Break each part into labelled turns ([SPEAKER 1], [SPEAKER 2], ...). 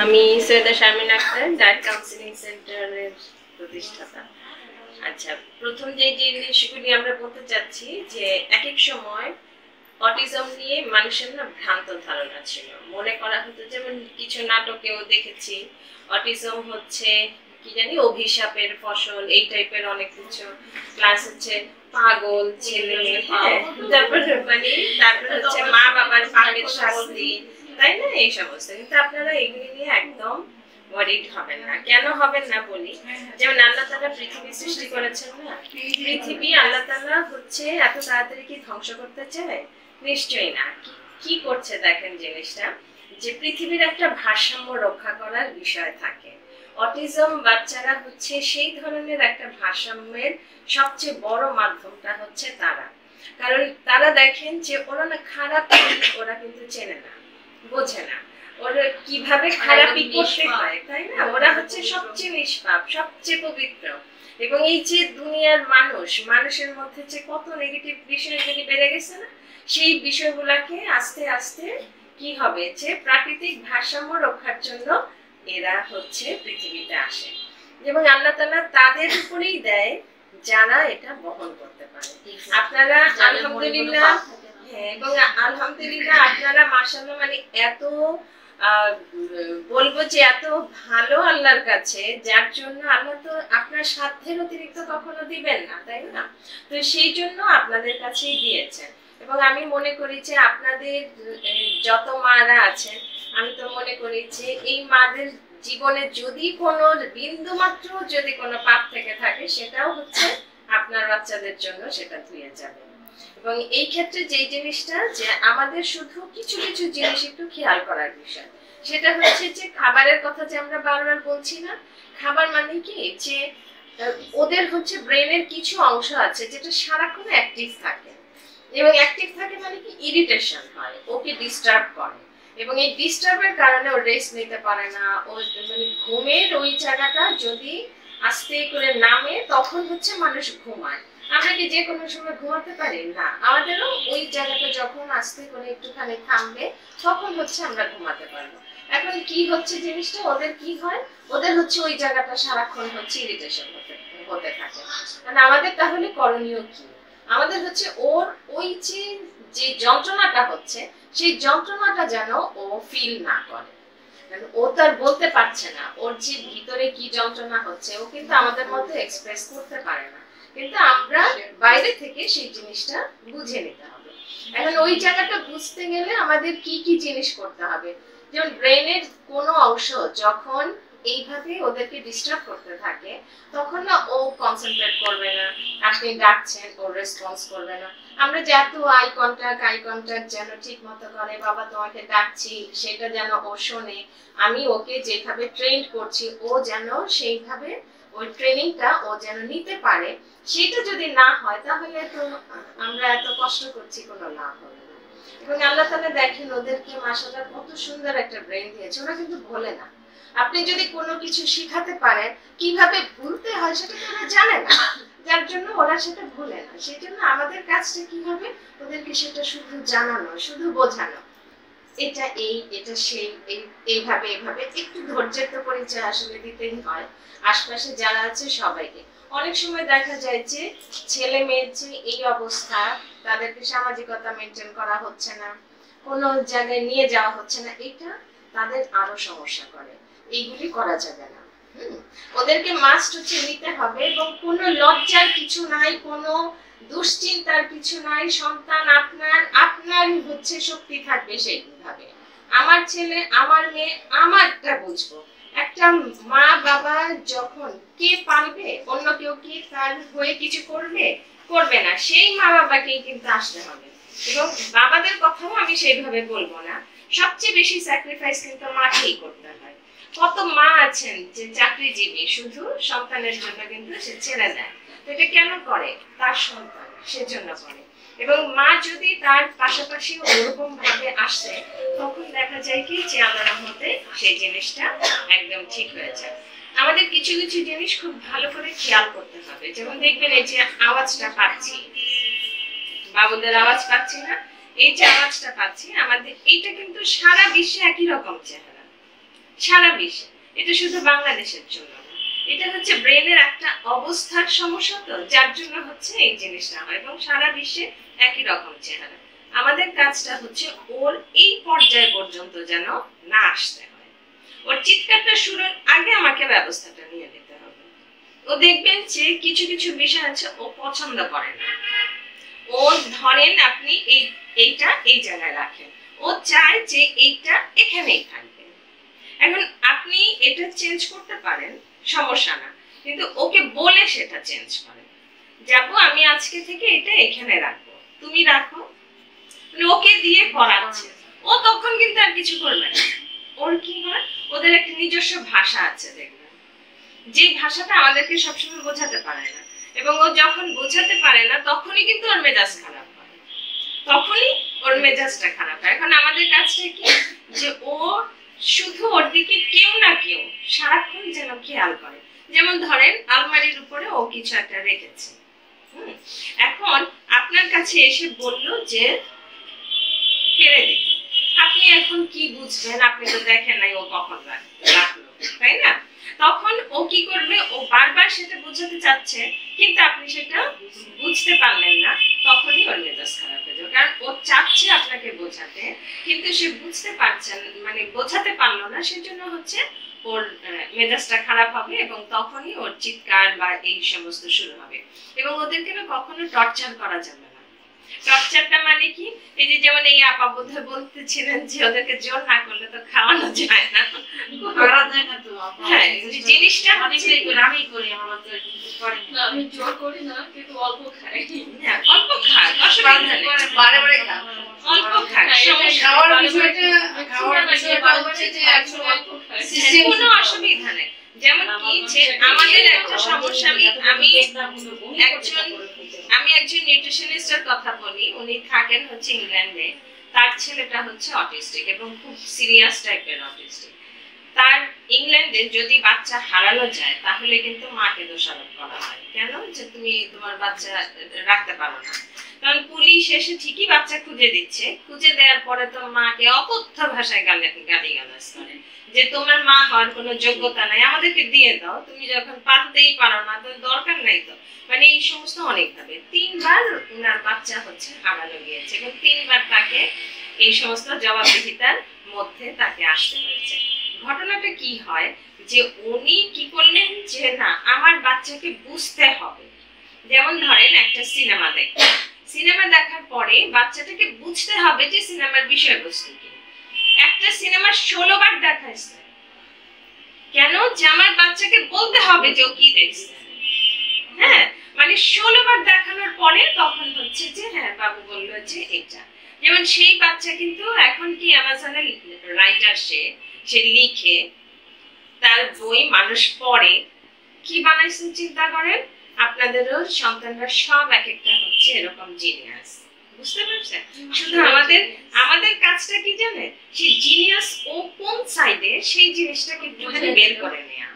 [SPEAKER 1] আমি Syeda Sharmin Akter, diet counselling সেন্টারের প্রতিষ্ঠাতা। আচ্ছা, প্রথম যে জিনিসগুলি আমরা বলতে চাচ্ছি যে এক এক সময় অটিজম নিয়ে মানুষের না ভ্রান্ত ধারণা ছিল। মনে করা হতো, যেমন কিছু নাটকেও দেখেছি, অটিজম হচ্ছে কি জানি অভিশাপের ফসল, এই টাইপের অনেক কিছু, প্লাস হচ্ছে পাগল ছেলে, তারপরে হচ্ছে মা বাবার পাগের শাস্তি, তাই না, এই সমস্ত। কিন্তু আপনারা এগুলি নিয়ে একদম ওয়ারিড হবেন না। কেন হবেন না বলি, যেমন আল্লাহ তাআলা পৃথিবী সৃষ্টি করেছেন না, পৃথিবী আল্লাহ তাআলা হচ্ছে এত তাড়াতাড়ি কি ধ্বংস করতে চায়? নিশ্চয়ই না। কি করছে দেখেন জিনিসটা, যে পৃথিবীর একটা ভারসাম্য রক্ষা করার বিষয় থাকে। অটিজম বাচ্চারা হচ্ছে সেই ধরনের একটা ভারসাম্যের সবচেয়ে বড় মাধ্যমটা হচ্ছে তারা। কারণ তারা দেখেন যে ওরা না খারাপ ওরা কিন্তু চেনে না, বোঝে না ওরা কিভাবে খারাপই করতে হয়, তাই না? ওরা হচ্ছে সবচেয়ে নিষ্পাপ, সবচেয়ে পবিত্র। এবং এই যে দুনিয়ার মানুষের মধ্যে যে কত নেগেটিভ বিষয়গুলি বেড়ে গেছে না, সেই বিষয়গুলোকে আস্তে আস্তে কি হবে, যে প্রাকৃতিক ভারসাম্য রক্ষার জন্য এরা হচ্ছে পৃথিবীতে আসে। এবং আল্লাহ তাআলা তাদের উপরেই দেয় যারা এটা বহন করতে পারে। আপনারা আলহামদুলিল্লাহ, হ্যাঁ, এবং আলহামদুলিল্লাহ আপনারা মাশাআল্লাহ মানে এত বলবো যে এত ভালো আল্লাহর কাছে, যার জন্য আল্লাহ তো আপনার সাধ্যের অতিরিক্ত কখনো দিবেন না, তাই না? তো সেই জন্য আপনাদের কাছেই দিয়েছেন। এবং আমি মনে করি যে আপনাদের যত মারা আছেন, আমি তো মনে করি যে এই মাদের জীবনে যদি কোনো বিন্দু মাত্র যদি কোনো পাপ থেকে থাকে, সেটাও হচ্ছে আপনার বাচ্চাদের জন্য সেটা ধুয়ে যাবে। এবং এই ক্ষেত্রে যে জিনিসটা, যে আমাদের শুধু কিছু কিছু জিনিস একটু খেয়াল করার বিষয়, সেটা হচ্ছে যে খাবারের কথা যে আমরা বারবার বলছি না, খাবার মানে কি, যে ওদের হচ্ছে ব্রেনের কিছু অংশ আছে যেটা সারাক্ষণ অ্যাক্টিভ থাকে। এবং অ্যাক্টিভ থাকে মানে কি, ইরিটেশন হয়, ওকে ডিস্টার্ব করে। এবং এই ডিস্টার্বের কারণে ও রেস্ট নিতে পারে না। ও মানে ঘুমের ওই জায়গাটা যদি আস্তে করে নামে, তখন হচ্ছে মানুষ ঘুমায়। আমরা কি যে কোনো সময় ঘুমাতে পারি না? আমাদেরও ওই জায়গাটা যখন আস্তে করে একটুখানি থামবে, তখন হচ্ছে আমরা ঘুমাতে পারবো। এখন কি হচ্ছে জিনিসটা, ওদের কি হয়, ওদের হচ্ছে ওই জায়গাটা সারাক্ষণ হচ্ছে ইরিটেশন হতে থাকে। মানে আমাদের তাহলে করণীয় কি? আমাদের হচ্ছে ওর ওই যে যন্ত্রণাটা হচ্ছে, সেই যন্ত্রণাটা যেন ও ফিল না করে। ও তো আর বলতে পারছে না ওর যে ভিতরে কি যন্ত্রণা হচ্ছে, ও কিন্তু আমাদের মধ্যে এক্সপ্রেস করতে পারে না, কিন্তু আমরা বাইরে থেকে সেই জিনিসটা বুঝে নিতে হবে। এখন ওই জায়গাটা বুঝতে গেলে আমাদের কি কি জিনিস করতে হবে, যেমন ব্রেনের কোনো অংশ যখন এইভাবে ওদেরকে ডিস্টার্ব করতে থাকে, তখন না ও কনসেন্ট্রেট করবে না। আপনি ডাকছেন, ও রেসপন্স করবে না। আমরা যে এত আই কন্টাক্ট যেন ঠিক মতো করে, বাবা তোমাকে ডাকছি, সেটা যেন ও শোনে, আমি ওকে যেভাবে ট্রেন করছি ও যেন সেইভাবে ওই ট্রেনিংটা ও যেন নিতে পারে, সেটা যদি না হয় তাহলে তো আমরা এত কষ্ট করছি, কোনো লাভ হবে না। এবং আল্লাহ তাআলা দেখেন ওদেরকে মাশাআল্লাহ কত সুন্দর একটা ব্রেন দিয়েছে, ওরা কিন্তু ভোলে না। আপনি যদি কোনো কিছু শিখাতে পারেন, কিভাবে ভুলতে হয় সেটা তো ওরা জানে না, যার জন্য ওরা সেটা ভুলে না। সেই জন্য আমাদের কাজটা কি হবে, ওদেরকে সেটা শুধু জানানো, শুধু বোঝানো, এটা এই, এটা সেই, এইভাবে এইভাবে একটু ধৈর্যের তো পরিচয় আসলে দিতেই হয় আশপাশে যারা আছে সবাইকে। অনেক সময় দেখা যায় যে ছেলে মেয়ের যে এই অবস্থা, তাদেরকে সামাজিকতা মেনটেন করা হচ্ছে না, কোনো জায়গায় নিয়ে যাওয়া হচ্ছে না, এটা তাদের আরো সমস্যা করে। এইগুলি করা যাবে না। ওদেরকে মাস্ট হচ্ছে নিতে হবে, এবং কোনো লজ্জার কিছু নাই, কোনো দুশ্চিন্তার কিছু নাই। সন্তান আপনার হচ্ছে শক্তি থাকবে সেইভাবে। আমার ছেলে, আমার মেয়ে, আমারটা বুঝবো। একটা মা বাবা যখন কে পালবে, অন্য কেউ কি তার হয়ে কিছু করবে না, সেই মা বাবাকেই কিন্তু আসতে হবে। এবং বাবাদের কথাও আমি সেইভাবে বলবো না, সবচেয়ে বেশি স্যাক্রিফাইস কিন্তু মাকেই করতে হয়। কত মা আছেন যে চাকরিজীবী, শুধু সন্তানের জন্য কিন্তু সে ছেড়ে দেয়। তো এটা কেন করে? তার সন্তান, সেজন্য করে। এবং মা যদি তার পাশাপাশি ওরকম ভাবে আসে, তখন দেখা যায় কি যে আল্লাহর রহমতে সেই জিনিসটা একদম ঠিক হয়ে যায়। আমাদের কিছু কিছু জিনিস খুব ভালো করে খেয়াল করতে হবে। যেমন দেখবেন এই যে আওয়াজটা পাচ্ছি, বাবুদের আওয়াজ পাচ্ছি না, এই যে আওয়াজটা পাচ্ছি, আমাদের এইটা কিন্তু সারা বিশ্বে একই রকম চেহারা। সারা বিশ্বে, এটা শুধু বাংলাদেশের জন্য না, এটা হচ্ছে ব্রেনের একটা অবস্থার সমস্যা, তো যার জন্য হচ্ছে এই জিনিসটা হয় এবং সারা বিশ্বে একই রকম চেহারা। আমাদের কাজটা হচ্ছে ওর এই পর্যায় পর্যন্ত যেন না আসতে হয়। ওর চিৎকারটা শুরুর আগে আমাকে ব্যবস্থাটা নিয়ে নিতে হবে। ও দেখবেন যে কিছু কিছু বিষয় আছে ও পছন্দ করে না। ও ধরেন আপনি এইটা এই জায়গায় রাখেন, ও চায় যে এইটা এখানেই থাকবে। এখন আপনি এটা চেঞ্জ করতে পারেন, সমস্যা না, কিন্তু ওকে বলে সেটা চেঞ্জ করেন। যাবো আমি আজকে থেকে এটা এখানে রাখবো, তুমি রাখো, ওকে দিয়ে করাচ্ছে। ও তখন কিন্তু আর কিছু করবে না। ওর কি হয়, ওদের একটা নিজস্ব ভাষা আছে দেখবেন, যে ভাষাটা আমাদেরকে সবসময় বোঝাতে পারে না, এবং ও যখন বোঝাতে পারে না তখনই কিন্তু ওর মেজাজ খারাপ হয়, তখনই ওর মেজাজটা খারাপ হয়। এখন আমাদের কাজটা কি, যে ও শুধু ওর দিকে কেউ না কেউ সারাক্ষণ যেন খেয়াল করে। যেমন ধরেন আলমারির উপরে ও কিছু একটা রেখেছে, এখন আপনার কাছে এসে বললো যে ফেলে দিতে, আপনি এখন কি বুঝবেন, আপনি তো দেখেন নাই ও কখন রাখলো, তাই না? তখন ও কি করবে, ও বারবার সেটা বোঝাতে চাচ্ছে কিন্তু আপনি সেটা বুঝতে পারলেন না, তখনই ওর মেজাজ খারাপ হয়ে যাবে। কারণ ও চাচ্ছে আপনাকে বোঝাতে কিন্তু সে বুঝতে পারছেন, মানে বোঝাতে পারলো না, সেজন্য হচ্ছে ওর মেজাজটা খারাপ হবে এবং তখনই ওর চিৎকার বা এই সমস্ত শুরু হবে। এবং ওদেরকে না কখনো টর্চার করা যাবে না। টর্চারটা মানে কি, এই যে যেমন এই আপা বোধহয় বলতেছিলেন যে ওদেরকে জোর না করলে তো খাওয়ানো যায় না,
[SPEAKER 2] করা যায় না তো।
[SPEAKER 1] হ্যাঁ, জিনিসটা হচ্ছে
[SPEAKER 2] আমি করি, আমার তো করি না,
[SPEAKER 3] আমি জোর করি না, কিন্তু অল্প খাই।
[SPEAKER 1] হ্যাঁ, অল্প খাক, অসুবিধা নেই,
[SPEAKER 2] বারে বারে খাও,
[SPEAKER 1] অল্প খাক,
[SPEAKER 2] খাওয়ার বিষয়টা হচ্ছে যে
[SPEAKER 1] সিস্টেম, কোনো অসুবিধা নেই। যেমন কি যে আমাদের একটা সমস্যা, আমি একজন নিউট্রিশনিস্টের কথা বলি, উনি থাকেন হচ্ছে ইংল্যান্ডে। তার ছেলেটা হচ্ছে অটিস্টিক এবং খুব সিরিয়াস টাইপের অটিস্টিক। তার ইংল্যান্ডে যদি বাচ্চা হারানো যায় তাহলে কিন্তু মাকে দোষারোপ করা হয়, কেন যে তুমি তোমার বাচ্চা রাখতে পারো না। কারণ পুলিশ এসে ঠিকই বাচ্চা খুঁজে দিচ্ছে, খুঁজে দেওয়ার পরে তো মাকে অকথ্য ভাষায় গালিগালাজ করে যে তোমার মা হওয়ার কোনো যোগ্যতা নাই, আমাদেরকে দিয়ে দাও, তুমি যখন পারতেই পারো না তো দরকার নাই তো। মানে এই সমস্ত অনেক ভাবে 3 বার উনার বাচ্চা হচ্ছে হারানো গিয়েছে এবং 3 বার তাকে এই সমস্ত জবাবদিহিতার মধ্যে তাকে আসতে হয়েছে। ঘটনাটা কি হয়, যে উনি কি করলেন যে না, আমার বাচ্চাকে বুঝতে হবে। যেমন ধরেন একটা সিনেমা দেখবেন, সিনেমা দেখার পরে বাচ্চাটাকে বুঝতে হবে যে সিনেমার বিষয়বস্তু কি। একটা সিনেমা 16 বার দেখাইছে, কেন যে আমার বাচ্চাকে বলতে হবে যে ও কি দেখছে। হ্যাঁ, মানে 16 বার দেখানোর পরে তখন হচ্ছে যে হ্যাঁ বাবু বললো যে এটা। যেমন সেই বাচ্চা কিন্তু এখন কি অ্যামাজনে রাইটার, সে লিখে, তার বই মানুষ পড়ে, কি বানাইছে চিন্তা করেন। আপনাদেরও সন্তানরা সব এক একটা হচ্ছে এরকম জিনিয়াস, বুঝতে পারছেন? শুধু আমাদের কাজটা কি জানে, সেই জিনিয়াস ও কোন সাইডে সেই জিনিসটাকে একটুখানি বের করে নেওয়া।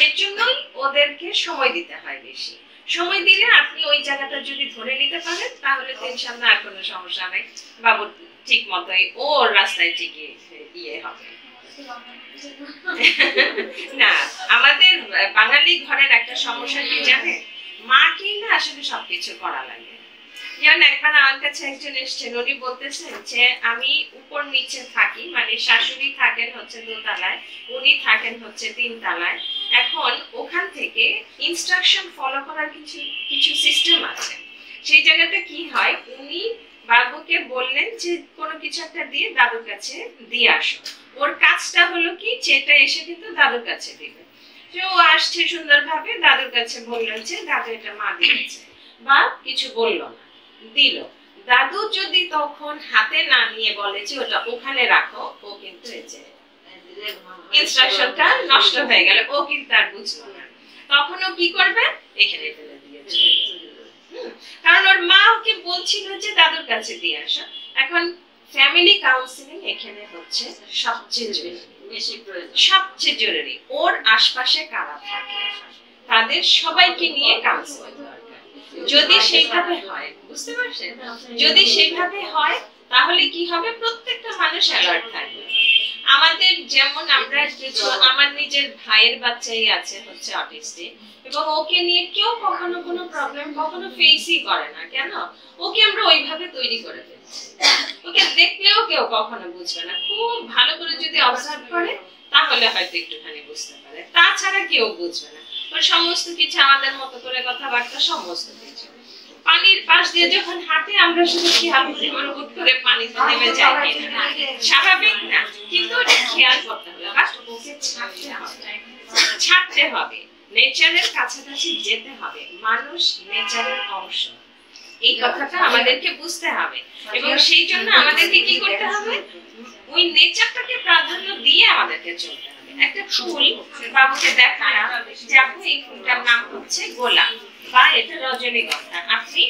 [SPEAKER 1] এর জন্যই ওদেরকে সময় দিতে হয় বেশি। সময় দিলে আপনি ওই জায়গাটা যদি ধরে নিতে পারেন তাহলে তো ইনশাআল্লাহ আর কোনো সমস্যা নেই, বাবু ঠিক মতোই ওর রাস্তায় ঠিকই ইয়ে হবে। না, আমাদের বাঙালি ঘরের একটা সমস্যা কি জানে, মাকেই না আসলে সবকিছু করা লাগে। যেমন একবার আমার কাছে একজন এসেছেন, উনি বলতেছেন যে আমি উপর নিচে থাকি, মানে শাশুড়ি থাকেন হচ্ছে 2 তলায়, উনি থাকেন হচ্ছে 3 তলায়। এখন ওখান থেকে ইনস্ট্রাকশন ফলো করার কিছু সিস্টেম আছে। সেই জায়গাটা কি হয়, উনি বাবুকে বললেন যে কোনো কিছু একটা দিয়ে দাদুর কাছে দিয়ে আসো। ওর কাজটা হলো কি, সেটা এসে কিন্তু দাদুর কাছে দিবে। ও আসছে সুন্দরভাবে, দাদুর কাছে বললেন যে দাদু এটা মা দিয়েছে, বা কিছু বললো না, দিল। দাদু যদি তখন হাতে না নিয়ে বলে যে ওটা ওখানে রাখো, ও কিন্তু ইনস্ট্রাকশনটা নষ্ট হয়ে গেল, ও কিন্তু আর বুঝলো না। তখন ও কি করবে, এখানে ফেলে দিয়েছে, কারণ ওর মা ওকে বলছিল যে দাদুর কাছে দিয়ে আসা। এখন ফ্যামিলি কাউন্সিলিং এখানে হচ্ছে সবচেয়ে জরুরি। ওর আশপাশে কারা থাকে তাদের সবাইকে নিয়ে কাউন্সিলিং দরকার। যদি সেইভাবে হয়, বুঝতে পারছেন, যদি সেইভাবে হয় তাহলে কি হবে, প্রত্যেকটা মানুষ অ্যালার্ট থাকবে। আমাদের যেমন আমরা আমার নিজের ভাইয়ের বাচ্চাই আছে হচ্ছে অটিস্টিক, এবং ওকে নিয়ে কেউ কখনো কোনো প্রবলেম কখনো ফেসই করে না। কেন? ওকে আমরা ওইভাবে তৈরি করে ফেলছি। ওকে দেখলেও কেউ কখনো বুঝবে না। খুব ভালো করে যদি অবজার্ভ করে তাহলে হয়তো একটুখানি বুঝতে পারে, তাছাড়া কেউ বুঝবে না। ওর সমস্ত কিছু আমাদের মতো করে কথাবার্তা, সমস্ত কিছু। পানির পাশ দিয়ে যখন হাঁটে আমরা শুধু খেয়াল করি ওর হুট করে পানিতে নেমে যায় কিনা, স্বাভাবিক না, কিন্তু ওটা খেয়াল করতে হবে। বাট ওকে ছাড়তে হবে, নেচারের কাছাকাছি যেতে হবে। মানুষ নেচারের অংশ, এই কথাটা আমাদেরকে বুঝতে হবে। এবং সেই জন্য আমাদেরকে কি করতে হবে? ওই নেচারটাকে প্রাধান্য দিয়ে আমাদেরকে চলতে হবে। একটা ফুল বাবুকে দেখালাম যে আপু এই ফুলটার নাম হচ্ছে গোলাপ বা এটা রজনীগন্ধা, আপনি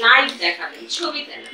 [SPEAKER 1] লাইভ দেখাবেন, ছবিতে না।